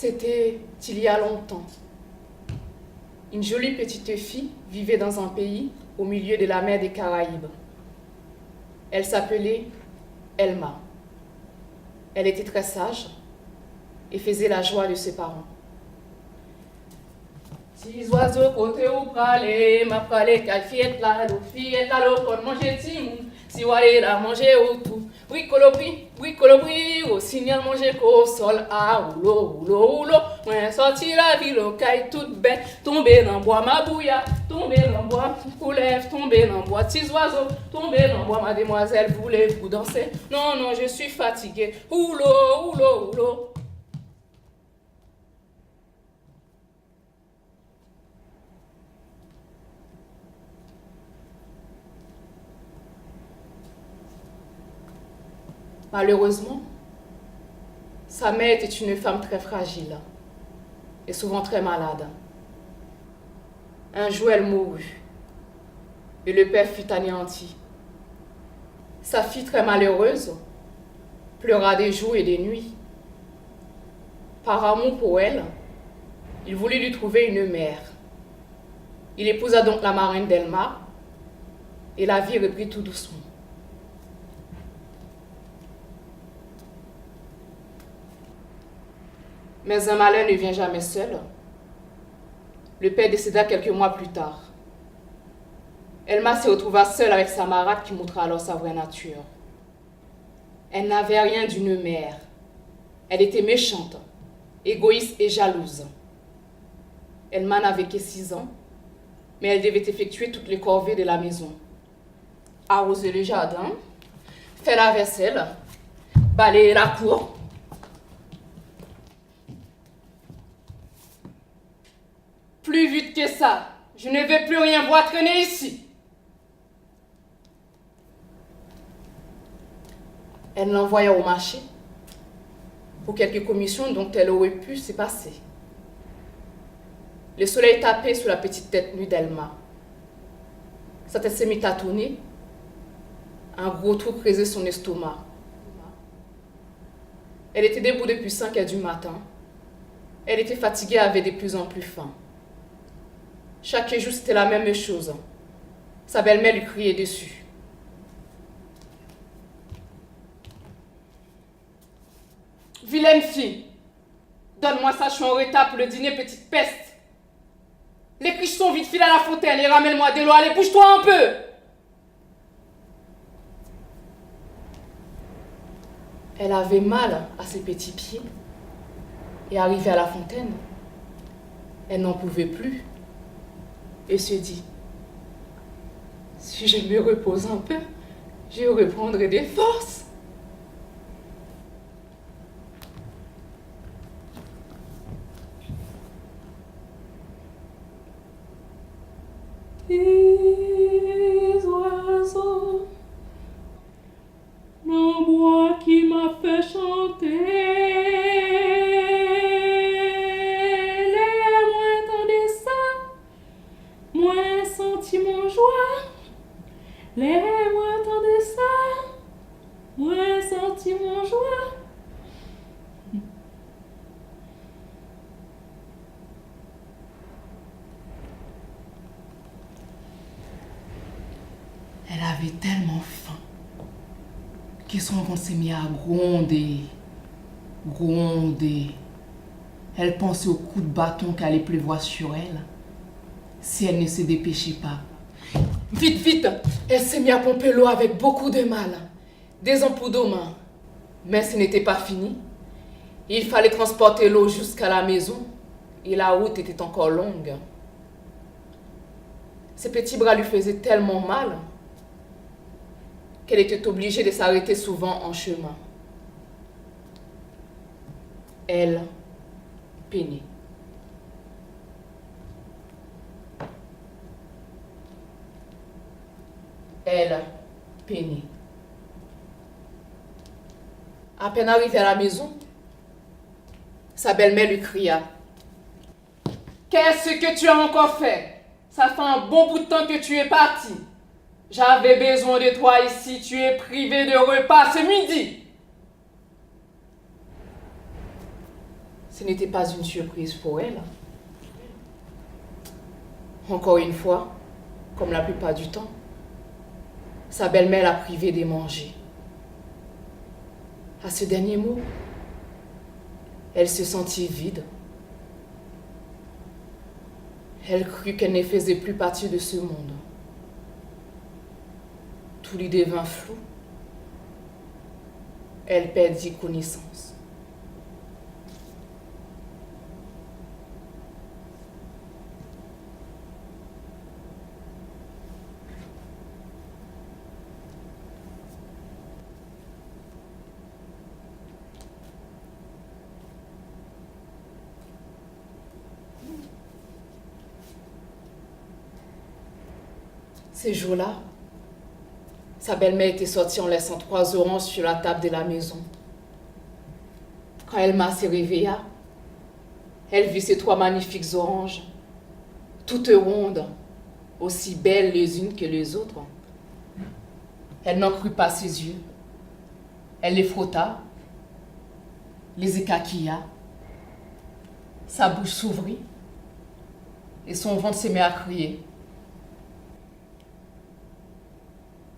C'était il y a longtemps. Une jolie petite fille vivait dans un pays au milieu de la mer des Caraïbes. Elle s'appelait Elma. Elle était très sage et faisait la joie de ses parents. Si oiseaux côté ou pralé, ma pralé qu'elle fiette là, pour manger timon. Si walé la manger ou tout. Oui colobri, au signal manger qu'au sol, ah, oulo. Moi sorti la ville au caille toute bête, tomber dans bois ma bouilla, tomber dans bois, coulève, tomber dans bois, petits oiseaux, tomber dans bois, mademoiselle, voulez-vous danser? Non, je suis fatiguée, oulo. Malheureusement, sa mère était une femme très fragile et souvent très malade. Un jour, elle mourut et le père fut anéanti. Sa fille, très malheureuse, pleura des jours et des nuits. Par amour pour elle, il voulut lui trouver une mère. Il épousa donc la marraine d'Elma et la vie reprit tout doucement. Mais un malheur ne vient jamais seul. Le père décéda quelques mois plus tard. Elma se retrouva seule avec sa marâtre qui montra alors sa vraie nature. Elle n'avait rien d'une mère. Elle était méchante, égoïste et jalouse. Elma n'avait que 6 ans, mais elle devait effectuer toutes les corvées de la maison. Arroser le jardin, faire la vaisselle, balayer la cour. Plus vite que ça, je ne vais plus rien voir traîner ici. Elle l'envoya au marché pour quelques commissions dont elle aurait pu se passer. Le soleil tapait sur la petite tête nue d'Elma. Sa tête s'est mise à tourner. Un gros trou creusait son estomac. Elle était debout depuis 5 heures du matin. Elle était fatiguée et avait de plus en plus faim. Chaque jour, c'était la même chose. Sa belle-mère lui criait dessus. Vilaine fille, donne-moi ça, je suis en retard pour le dîner, petite peste. Les criches sont vite, file à la fontaine et ramène-moi de l'eau, allez, bouge-toi un peu. Elle avait mal à ses petits pieds et arrivée à la fontaine, elle n'en pouvait plus. Et se dit, si je me repose un peu, je reprendrai des forces. Les oiseaux, l'envoi qui m'a fait chanter. Mon joie, les mois attendez ça, moi senti mon joie. Elle avait tellement faim que son ventre s'est mis à gronder. Elle pensait au coup de bâton qu'allait pleuvoir sur elle si elle ne se dépêchait pas. Vite, elle s'est mise à pomper l'eau avec beaucoup de mal. Des ampoules d'eau main. Mais ce n'était pas fini. Il fallait transporter l'eau jusqu'à la maison et la route était encore longue. Ses petits bras lui faisaient tellement mal qu'elle était obligée de s'arrêter souvent en chemin. Elle peinait. Elle peinait. À peine arrivée à la maison, sa belle-mère lui cria. Qu'est-ce que tu as encore fait? Ça fait un bon bout de temps que tu es parti. J'avais besoin de toi ici, tu es privé de repas ce midi. Ce n'était pas une surprise pour elle. Encore une fois, comme la plupart du temps, sa belle-mère l'a privée de manger. À ce dernier mot, elle se sentit vide. Elle crut qu'elle ne faisait plus partie de ce monde. Tout lui devint flou. Elle perdit connaissance. Ces jours-là, sa belle-mère était sortie en laissant 3 oranges sur la table de la maison. Quand Elma se réveilla, elle vit ces 3 magnifiques oranges, toutes rondes, aussi belles les unes que les autres. Elle n'en crut pas ses yeux. Elle les frotta, les écarquilla. Sa bouche s'ouvrit et son ventre se mit à crier.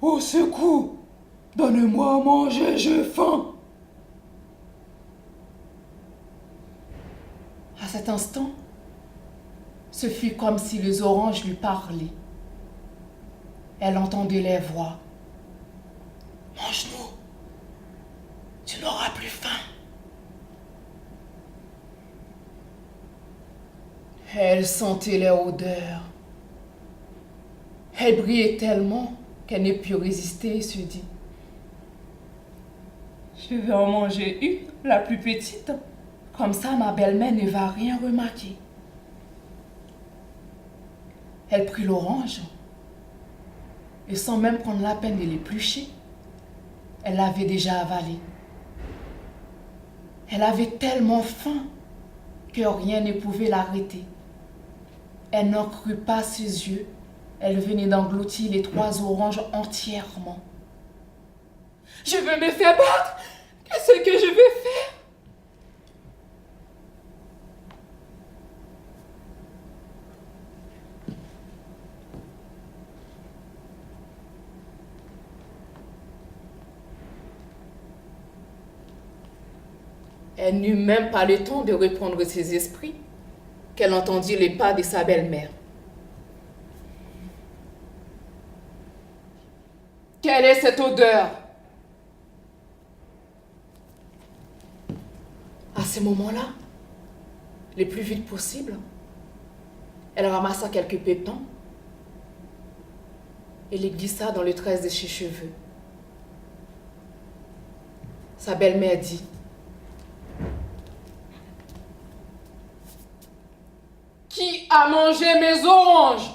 Au secours! Donne-moi à manger, j'ai faim! À cet instant, ce fut comme si les oranges lui parlaient. Elle entendait les voix. Mange-nous! Tu n'auras plus faim! Elle sentait les odeurs. Elle brillait tellement qu'elle ne put résister et se dit: je vais en manger une, la plus petite. Comme ça, ma belle-mère ne va rien remarquer. Elle prit l'orange et sans même prendre la peine de l'éplucher, elle l'avait déjà avalée. Elle avait tellement faim que rien ne pouvait l'arrêter. Elle n'en crut pas ses yeux. Elle venait d'engloutir les 3 oranges entièrement. Je veux me faire battre. Qu'est-ce que je vais faire? Elle n'eut même pas le temps de reprendre ses esprits qu'elle entendit les pas de sa belle-mère. Quelle est cette odeur? À ce moment-là, le plus vite possible, elle ramassa quelques pépins et les glissa dans le tresse de ses cheveux. Sa belle-mère dit: qui a mangé mes oranges?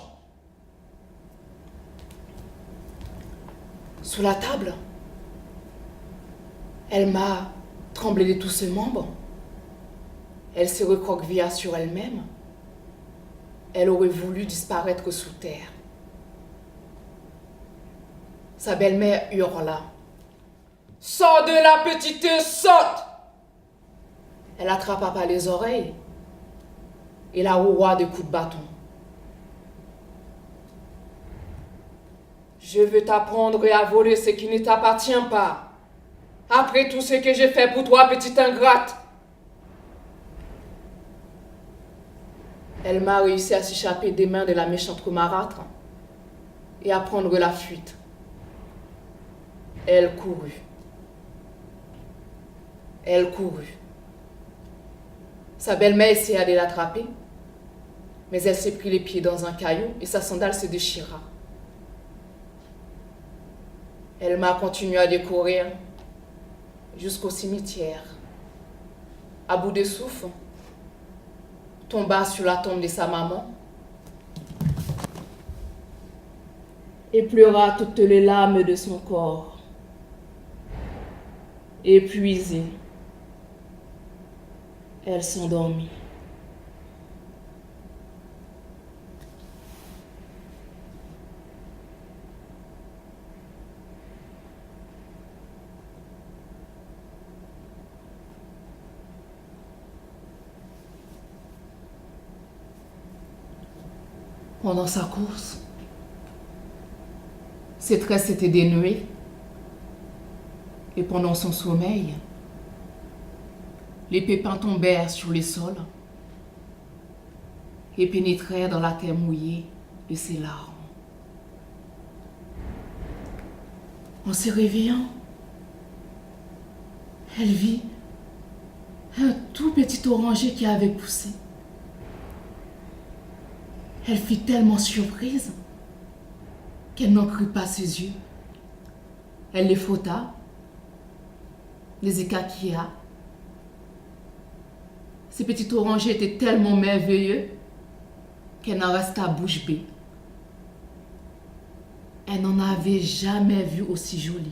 Sous la table, Elma tremblait de tous ses membres. Elle se recroquevilla sur elle-même. Elle aurait voulu disparaître sous terre. Sa belle-mère hurla: sors de là, petite, saute! Elle attrapa par les oreilles et la roua de coups de bâton. Je veux t'apprendre à voler ce qui ne t'appartient pas. Après tout ce que j'ai fait pour toi, petite ingrate. Elma réussit à s'échapper des mains de la méchante marâtre et à prendre la fuite. Elle courut. Elle courut. Sa belle-mère essaya de l'attraper, mais elle s'est pris les pieds dans un caillou et sa sandale se déchira. Elma continua de courir jusqu'au cimetière. À bout de souffle, tomba sur la tombe de sa maman et pleura toutes les larmes de son corps. Épuisée, elle s'endormit. Pendant sa course, ses traits s'étaient dénoués et pendant son sommeil, les pépins tombèrent sur le sol et pénétrèrent dans la terre mouillée de ses larmes. En se réveillant, elle vit un tout petit oranger qui avait poussé. Elle fut tellement surprise qu'elle n'en crut pas ses yeux. Elle les frotta, les écarquilla. Ces petits orangers étaient tellement merveilleux qu'elle n'en resta bouche bée. Elle n'en avait jamais vu aussi joli.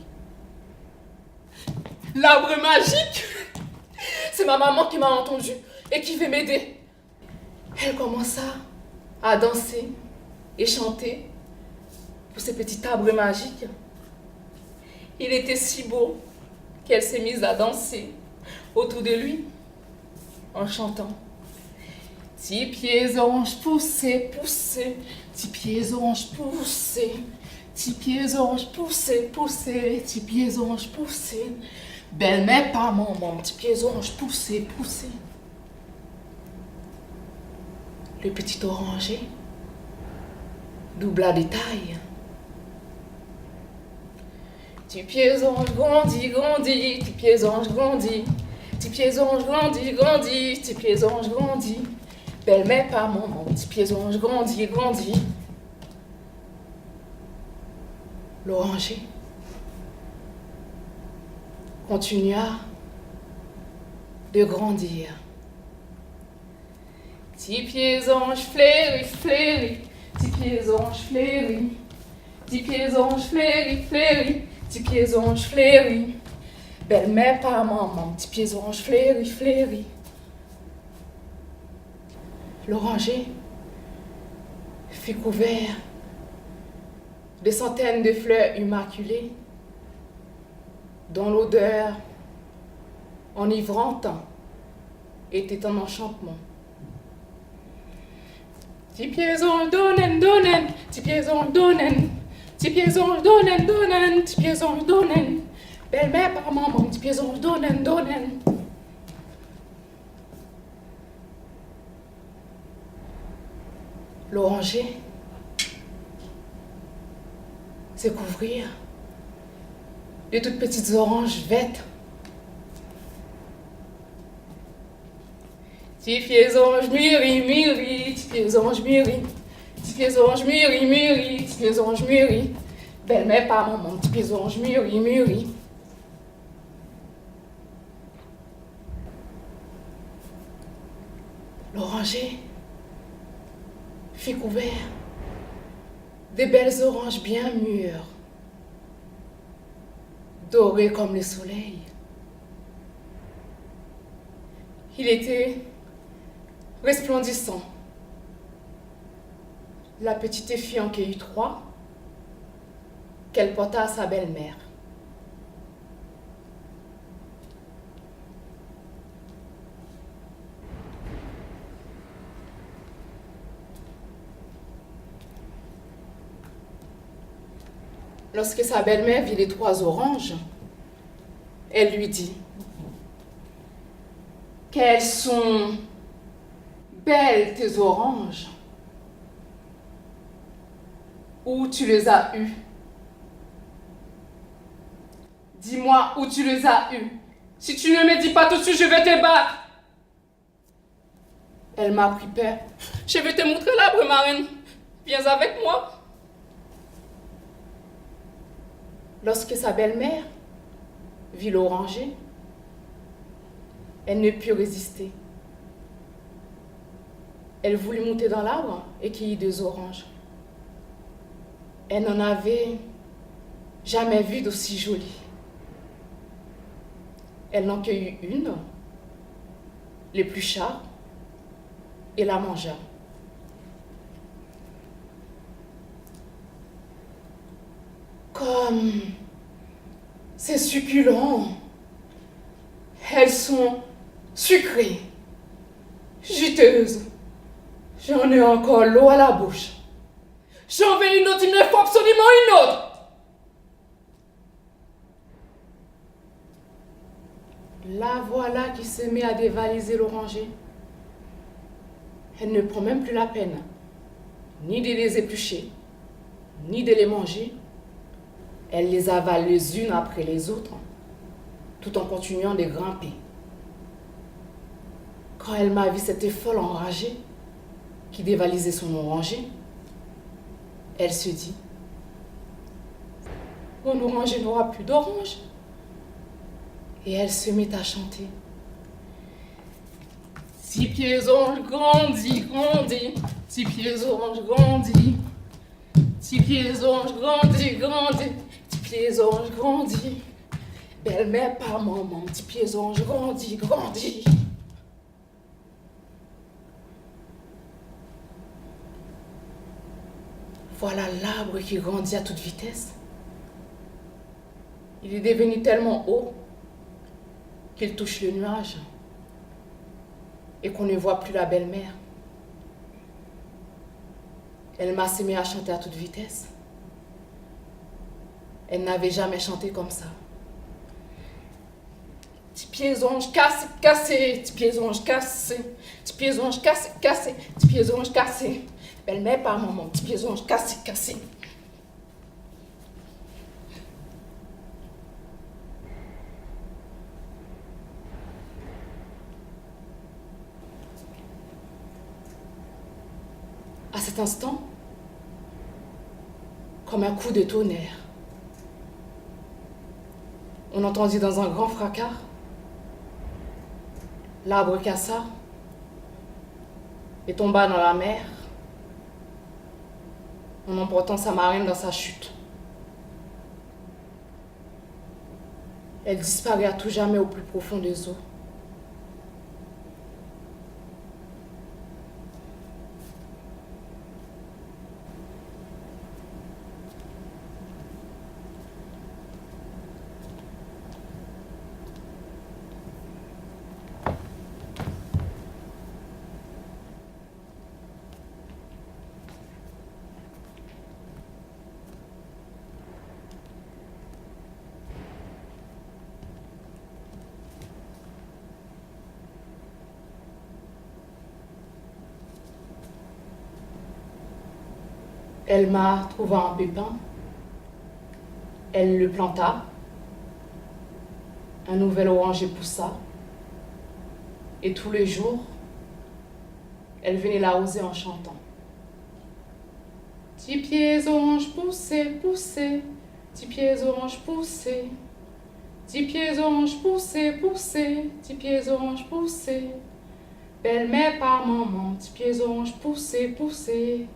L'arbre magique! C'est ma maman qui m'a entendue et qui veut m'aider. Elle commença à danser et chanter pour ce petit arbre magique. Il était si beau qu'elle s'est mise à danser autour de lui en chantant. Petits pieds oranges poussés, poussés, petits pieds oranges poussés, petits pieds oranges poussés, poussés, petits pieds oranges poussés. Belle-mère, pas maman, petits pieds oranges poussés, poussés. Le petit oranger doubla de taille. Petits pieds oranges grandis, grandis, petits pieds oranges grandis, petits pieds oranges grandis, grandis, petits pieds oranges grandis. Belle-mère, pas maman, petits pieds oranges grandis, grandis. L'oranger continua de grandir. Petits pieds oranges fleuris, fleuris, petits pieds oranges fleuris, petits pieds oranges fleuris, fleuris, petits pieds oranges fleuris. Belle-mère, pas maman, petits pieds oranges fleuris, fleuris. L'oranger fut couvert de centaines de fleurs immaculées dont l'odeur enivrante était un enchantement. Petits pieds oranges donnen, donnen, petits pieds oranges donnen, petits pieds oranges donnen, donnen, petits pieds oranges donnen. Belle-mère par maman, petits pieds oranges donnen, donnen. L'oranger se couvrir de toutes petites oranges vertes. Petits pieds oranges mûris, mûris, petits pieds oranges mûris, petits pieds oranges mûris, mûris, petits pieds oranges mûris. Belle-mère par maman, petits pieds oranges mûris, mûris. L'oranger fut couvert de belles oranges bien mûres, dorées comme le soleil. Il était resplendissant. La petite fille en cueillit 3 qu'elle porta à sa belle-mère. Lorsque sa belle-mère vit les 3 oranges, elle lui dit: quelles sont belles tes oranges! Où tu les as eues? Dis-moi où tu les as eues. Si tu ne me dis pas tout de suite, je vais te battre. Elle m'a pris peur. Je vais te montrer l'arbre, marraine. Viens avec moi. Lorsque sa belle-mère vit l'oranger, elle ne put résister. Elle voulut monter dans l'arbre et cueillir 2 oranges. Elle n'en avait jamais vu d'aussi jolie. Elle en cueillit une, l'éplucha et la mangea. Comme c'est succulent, elles sont sucrées, juteuses. J'en ai encore l'eau à la bouche. J'en veux une autre, il me faut absolument une autre. La voilà qui se met à dévaliser l'oranger. Elle ne prend même plus la peine, ni de les éplucher, ni de les manger. Elle les avale les unes après les autres, tout en continuant de grimper. Quand elle m'a vu cette folle enragée, qui dévalisait son oranger, elle se dit, mon oranger n'aura plus d'orange. Et elle se met à chanter. 6 pieds orange grandit, grandit. 6 pieds orange grandit. 6 pieds orange grandit, grandit. 10 pieds orange grandit. Belle-mère par maman, 10 pieds orange grandit, grandit. Voilà l'arbre qui grandit à toute vitesse. Il est devenu tellement haut qu'il touche le nuage et qu'on ne voit plus la belle-mère. Elle m'a mis à chanter à toute vitesse. Elle n'avait jamais chanté comme ça. 10 pieds orange cassé, cassé, 10 pieds orange cassé, 10 pieds orange cassé, cassé, 10 pieds orange cassé. Belle-mère par maman, 10 pieds orange cassé, cassé. À cet instant, comme un coup de tonnerre, on entendit dans un grand fracas, l'arbre cassa et tomba dans la mer, en emportant sa marraine dans sa chute. Elle disparaît à tout jamais au plus profond des eaux. Elle m'a trouvé un pépin, elle le planta, un nouvel oranger poussa, et tous les jours, elle venait l'arroser en chantant. 10 pieds orange poussés, poussés, 10 pieds orange poussés, 10 pieds orange poussés, poussés, 10 pieds orange poussés, belle-mère par maman, 10 pieds orange poussés, poussés.